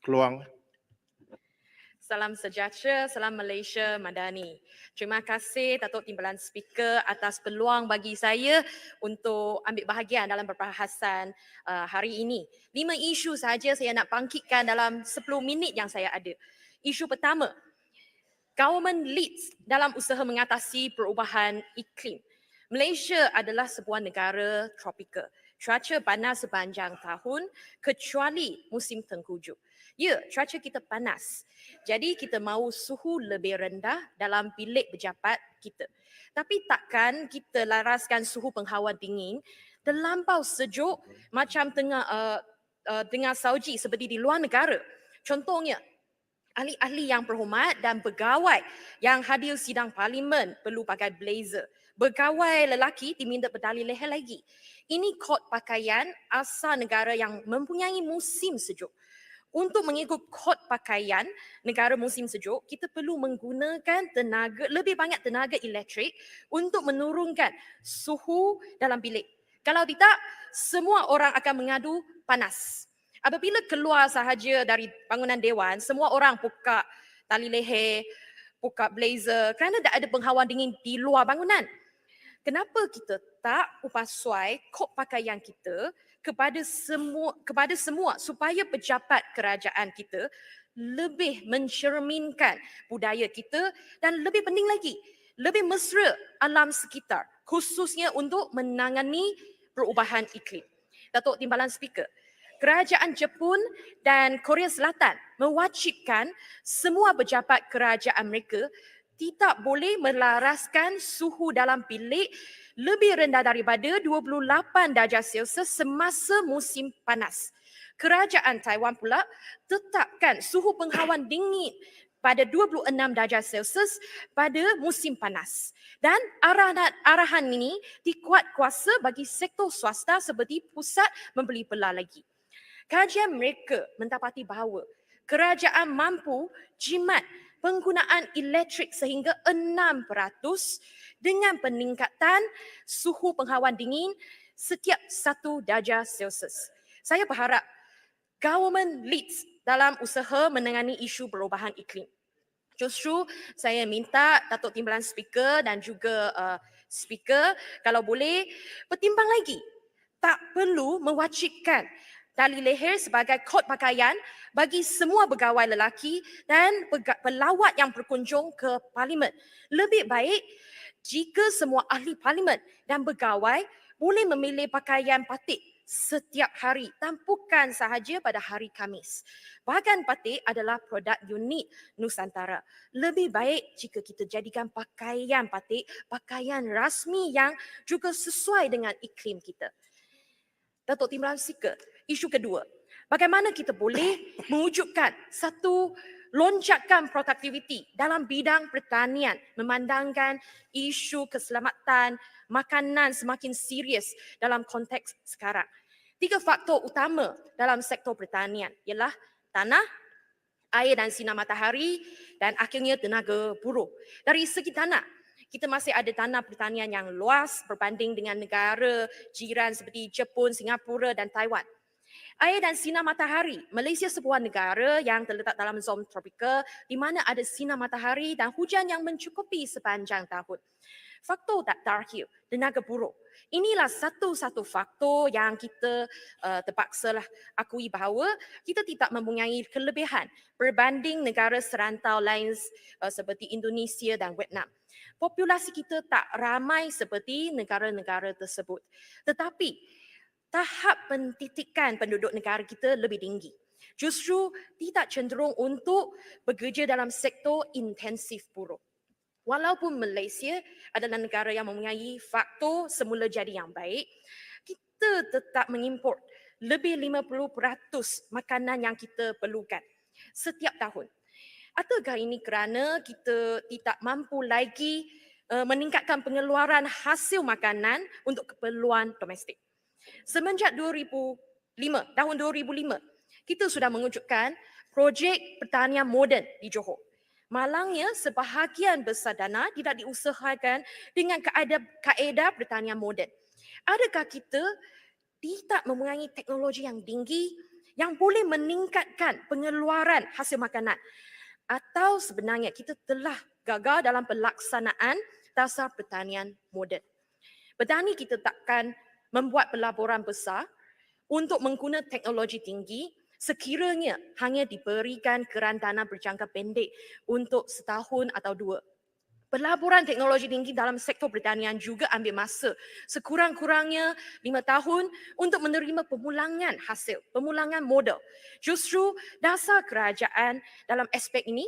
Keluang. Salam sejahtera, salam Malaysia Madani. Terima kasih Datuk Timbalan Speaker atas peluang bagi saya untuk ambil bahagian dalam perbahasan hari ini. 5 isu sahaja saya nak bangkitkan dalam 10 minit yang saya ada. Isu pertama, government leads dalam usaha mengatasi perubahan iklim. Malaysia adalah sebuah negara tropika. Cuaca panas sepanjang tahun kecuali musim tengkujuh. Ya, cuaca kita panas. Jadi kita mahu suhu lebih rendah dalam bilik pejabat kita. Tapi takkan kita laraskan suhu penghawaan dingin terlampau sejuk macam tengah salji seperti di luar negara. Contohnya, ahli-ahli yang berhormat dan pegawai yang hadir sidang parlimen perlu pakai blazer. Pegawai lelaki diminta berdali leher lagi. Ini kod pakaian asal negara yang mempunyai musim sejuk. Untuk mengikut kod pakaian negara musim sejuk, kita perlu menggunakan lebih banyak tenaga elektrik untuk menurunkan suhu dalam bilik. Kalau tidak, semua orang akan mengadu panas. Apabila keluar sahaja dari bangunan dewan, semua orang buka tali leher, buka blazer kerana tak ada penghawaan dingin di luar bangunan. Kenapa kita tak upasuai kod pakaian kita kepada semua supaya pejabat kerajaan kita lebih mencerminkan budaya kita dan lebih penting lagi, lebih mesra alam sekitar, khususnya untuk menangani perubahan iklim. Datuk Timbalan Speaker, Kerajaan Jepun dan Korea Selatan mewajibkan semua pejabat kerajaan mereka tidak boleh melaraskan suhu dalam bilik lebih rendah daripada 28 darjah Celsius semasa musim panas. Kerajaan Taiwan pula tetapkan suhu penghawaan dingin pada 26 darjah Celsius pada musim panas. Dan arahan ini dikuat kuasa bagi sektor swasta seperti pusat membeli belah lagi. Kajian mereka mendapati bahawa kerajaan mampu jimat penggunaan elektrik sehingga 6% dengan peningkatan suhu penghawaan dingin setiap 1 darjah Celsius. Saya berharap government leads dalam usaha menangani isu perubahan iklim. Justru saya minta Datuk Timbalan Speaker dan juga Speaker kalau boleh pertimbang lagi. Tak perlu mewajibkan tali leher sebagai kod pakaian bagi semua pegawai lelaki dan pelawat yang berkunjung ke parlimen. Lebih baik jika semua ahli parlimen dan pegawai boleh memilih pakaian batik setiap hari dan bukan sahaja pada hari Khamis. Bahagian batik adalah produk unik Nusantara. Lebih baik jika kita jadikan pakaian batik pakaian rasmi yang juga sesuai dengan iklim kita. Datuk Timbalan Speaker, isu kedua, bagaimana kita boleh mewujudkan satu lonjakan produktiviti dalam bidang pertanian memandangkan isu keselamatan makanan semakin serius dalam konteks sekarang. 3 faktor utama dalam sektor pertanian ialah tanah, air dan sinar matahari dan akhirnya tenaga buruh. Dari segi tanah, kita masih ada tanah pertanian yang luas berbanding dengan negara jiran seperti Jepun, Singapura dan Taiwan. Air dan sinar matahari. Malaysia sebuah negara yang terletak dalam zon tropika di mana ada sinar matahari dan hujan yang mencukupi sepanjang tahun. Faktor terakhir, tenaga buruh. Inilah satu-satu faktor yang kita terpaksalah akui bahawa kita tidak mempunyai kelebihan berbanding negara serantau lain seperti Indonesia dan Vietnam. Populasi kita tak ramai seperti negara-negara tersebut. Tetapi tahap pentitikan penduduk negara kita lebih tinggi. Justru tidak cenderung untuk bekerja dalam sektor intensif buruh. Walaupun Malaysia adalah negara yang mempunyai faktor semula jadi yang baik, kita tetap mengimport lebih 50% makanan yang kita perlukan setiap tahun. Adakah ini kerana kita tidak mampu lagi meningkatkan pengeluaran hasil makanan untuk keperluan domestik? Semenjak tahun 2005, kita sudah mewujudkan projek pertanian moden di Johor. Malangnya, sebahagian besar dana tidak diusahakan dengan kaedah pertanian moden. Adakah kita tidak mempunyai teknologi yang tinggi yang boleh meningkatkan pengeluaran hasil makanan. Atau sebenarnya kita telah gagal dalam pelaksanaan dasar pertanian moden. Petani kita takkan membuat pelaburan besar untuk menggunakan teknologi tinggi sekiranya hanya diberikan kerentanan berjangka pendek untuk setahun atau dua. Pelaburan teknologi tinggi dalam sektor pertanian juga ambil masa sekurang-kurangnya 5 tahun untuk menerima pemulangan hasil, pemulangan modal. Justru dasar kerajaan dalam aspek ini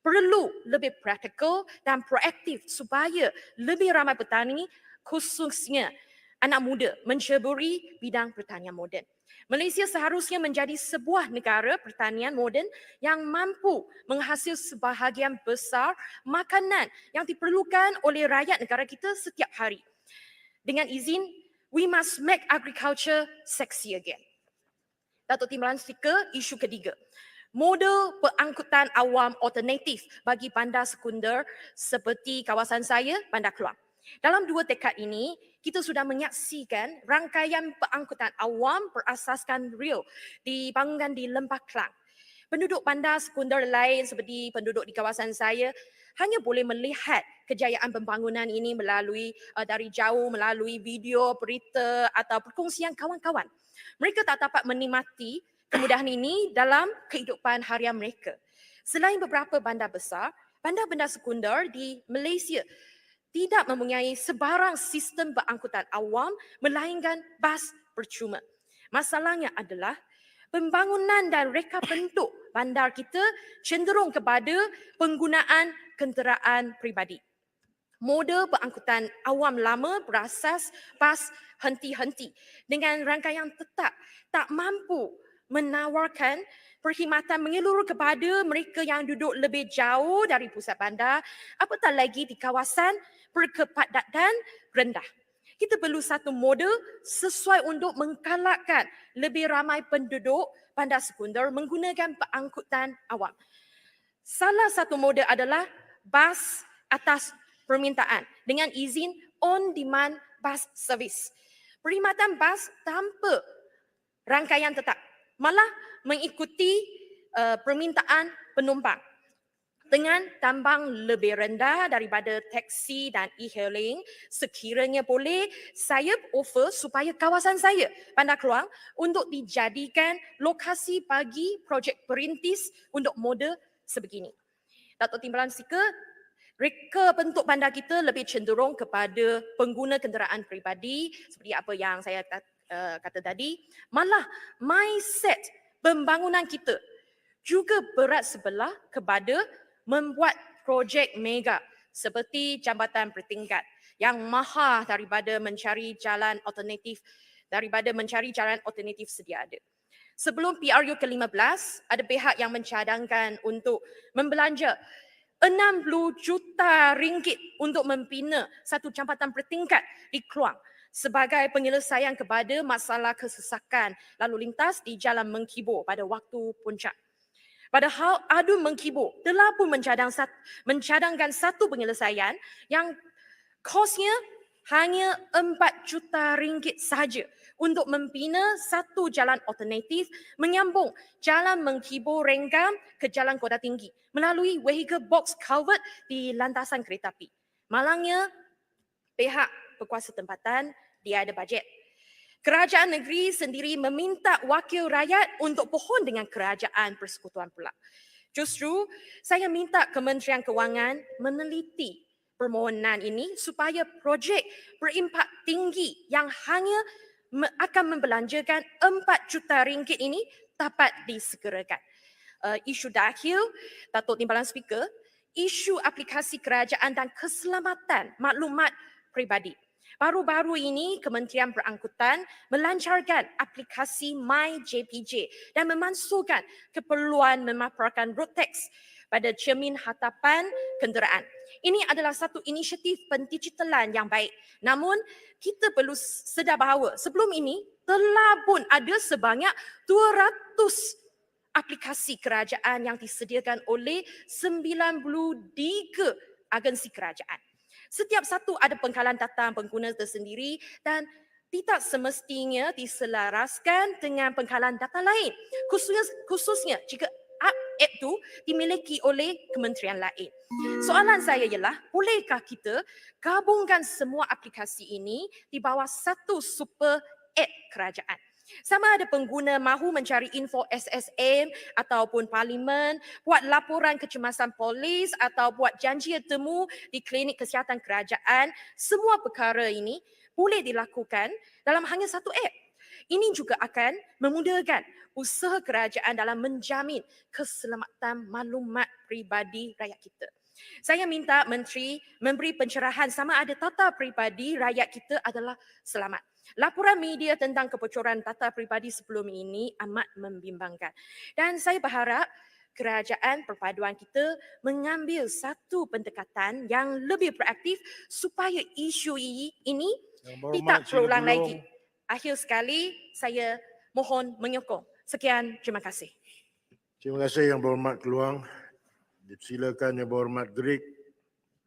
perlu lebih praktikal dan proaktif supaya lebih ramai petani khususnya anak muda menceburi bidang pertanian moden. Malaysia seharusnya menjadi sebuah negara pertanian moden yang mampu menghasil sebahagian besar makanan yang diperlukan oleh rakyat negara kita setiap hari. Dengan izin, we must make agriculture sexy again. Datuk Timbalan Speaker, isu ketiga. Model pengangkutan awam alternatif bagi bandar sekunder seperti kawasan saya, Bandar Keluang. Dalam 2 dekad ini, kita sudah menyaksikan rangkaian pengangkutan awam berasaskan real dibangunkan di Lembah Kelang. Penduduk bandar sekunder lain seperti penduduk di kawasan saya hanya boleh melihat kejayaan pembangunan ini melalui dari jauh melalui video, berita atau perkongsian kawan-kawan. Mereka tak dapat menikmati kemudahan ini dalam kehidupan harian mereka. Selain beberapa bandar besar, bandar-bandar sekunder di Malaysia tidak mempunyai sebarang sistem berangkutan awam melainkan bas percuma. Masalahnya adalah pembangunan dan reka bentuk bandar kita cenderung kepada penggunaan kenderaan peribadi. Model pengangkutan awam lama berasas bas henti-henti dengan rangkaian tetap tak mampu menawarkan perkhidmatan menyeluruh kepada mereka yang duduk lebih jauh dari pusat bandar, apatah lagi di kawasan berkepadatan rendah. Kita perlu satu model sesuai untuk menggalakkan lebih ramai penduduk bandar sekunder menggunakan pengangkutan awam. Salah satu model adalah bas atas permintaan dengan izin on-demand bus service. Perkhidmatan bas tanpa rangkaian tetap, malah mengikuti permintaan penumpang dengan tambang lebih rendah daripada taksi dan e-hailing. Sekiranya boleh, saya offer supaya kawasan saya, Bandar Keluang, untuk dijadikan lokasi bagi projek perintis untuk model sebegini. Datuk Timbalan Speaker, reka bentuk bandar kita lebih cenderung kepada pengguna kenderaan peribadi seperti apa yang saya kata tadi. Malah mindset pembangunan kita juga berat sebelah kepada membuat projek mega seperti jambatan bertingkat yang mahal daripada mencari jalan alternatif sedia ada. Sebelum PRU ke-15, ada pihak yang mencadangkan untuk membelanja 60 juta ringgit untuk membina satu jambatan bertingkat di Keluang sebagai penyelesaian kepada masalah kesesakan lalu lintas di Jalan Mengkibor pada waktu puncak. Padahal Adu Mengkibor telah pun mencadangkan satu penyelesaian yang kosnya hanya 4 juta ringgit sahaja untuk membina satu jalan alternatif menyambung Jalan Mengkibor Renggam ke Jalan Kota Tinggi melalui vehicle box culvert di lantasan kereta api. Malangnya, pihak berkuasa tempatan tiada bajet. Kerajaan negeri sendiri meminta wakil rakyat untuk pohon dengan kerajaan persekutuan pula. Justru saya minta Kementerian Kewangan meneliti permohonan ini supaya projek berimpak tinggi yang hanya akan membelanjakan 4 juta ringgit ini dapat disegerakan. Isu dahil, Datuk Timbalan Speaker, isu aplikasi kerajaan dan keselamatan maklumat peribadi. Baru-baru ini Kementerian Perangkutan melancarkan aplikasi MyJPJ dan memasukkan keperluan memaparkan road tax pada cermin hadapan kenderaan. Ini adalah satu inisiatif pendigitalan yang baik. Namun, kita perlu sedar bahawa sebelum ini telah pun ada sebanyak 200 aplikasi kerajaan yang disediakan oleh 93 agensi kerajaan. Setiap satu ada pengkalan data pengguna tersendiri dan tidak semestinya diselaraskan dengan pengkalan data lain, khususnya jika app itu dimiliki oleh kementerian lain. Soalan saya ialah, bolehkah kita gabungkan semua aplikasi ini di bawah satu super app kerajaan? Sama ada pengguna mahu mencari info SSM ataupun parlimen, buat laporan kecemasan polis atau buat janji temu di klinik kesihatan kerajaan, semua perkara ini boleh dilakukan dalam hanya satu app. Ini juga akan memudahkan usaha kerajaan dalam menjamin keselamatan maklumat peribadi rakyat kita. Saya minta Menteri memberi pencerahan sama ada data peribadi rakyat kita adalah selamat. Laporan media tentang kebocoran data peribadi sebelum ini amat membimbangkan. Dan saya berharap kerajaan perpaduan kita mengambil satu pendekatan yang lebih proaktif supaya isu ini tidak terulang lagi. Akhir sekali, saya mohon menyokong. Sekian, terima kasih. Terima kasih Yang Berhormat Keluang. Silakan Yang Berhormat Grig.